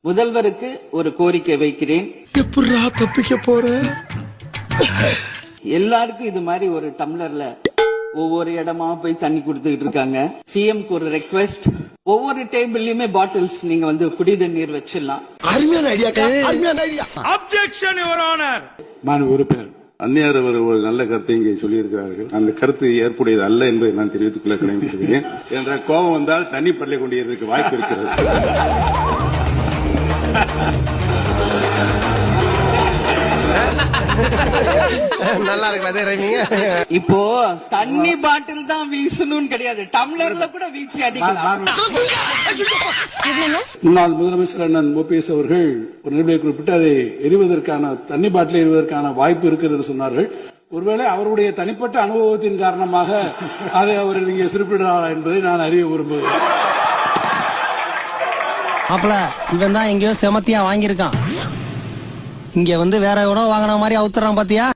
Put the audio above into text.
முதல்வருக்கு ஒரு கோரிக்கை வைக்கிறேன். எப்படா தப்பிக்க போற? எல்லாருக்கும் இது மாதிரி ஒரு டம்ளர்ல ஒவ்வொரு இடமா போய் தண்ணி கொடுத்துக்கிட்டு இருக்காங்க. சிஎம்க்கு ஒரு ரெக்வெஸ்ட், ஒவ்வொரு டேபிள்லயுமே பாட்டில்ஸ் நீங்க வந்து குடி தண்ணீர் வச்சிடலாம். அருமையான ஐடியா, அருமையான ஐடியா. Objection your honour. மாண்பு உறுப்பினர் அந்நியார் அவர் ஒரு நல்ல கருத்தை இங்கே சொல்லியிருக்கிறார்கள். அந்த கருத்து ஏற்புடையது அல்ல என்பதை நான் தெரிவித்துக் கொள்ள கடமைப்படுகிறேன். என்ற கோபம் வந்தால் தண்ணி பள்ளி கொண்டிருக்க வாய்ப்பு இருக்கிறது. நல்லா இருக்கு. இப்போ தண்ணி பாட்டில் தான் வீசணும்னு கிடையாது, டம்ளர்ல கூட வீசி அடிக்கலாம். முன்னாள் முதலமைச்சர் அண்ணன் ஓபிஎஸ் அவர்கள் ஒரு நிலையை குறிப்பிட்டு அதை எரிவதற்கான தண்ணி பாட்டில் எரிவதற்கான வாய்ப்பு இருக்கிறது சொன்னார்கள். ஒருவேளை அவருடைய தனிப்பட்ட அனுபவத்தின் காரணமாக அதை அவர் இங்கே குறிப்பிடுறாரா என்பதை நான் அறிய விரும்புகிறேன். அப்பல இவன் தான் எங்கேயோ செமத்தியா வாங்கியிருக்கான், இங்க வந்து வேற எவனோ வாங்கின மாதிரி அவுத்துறான் பாத்தியா.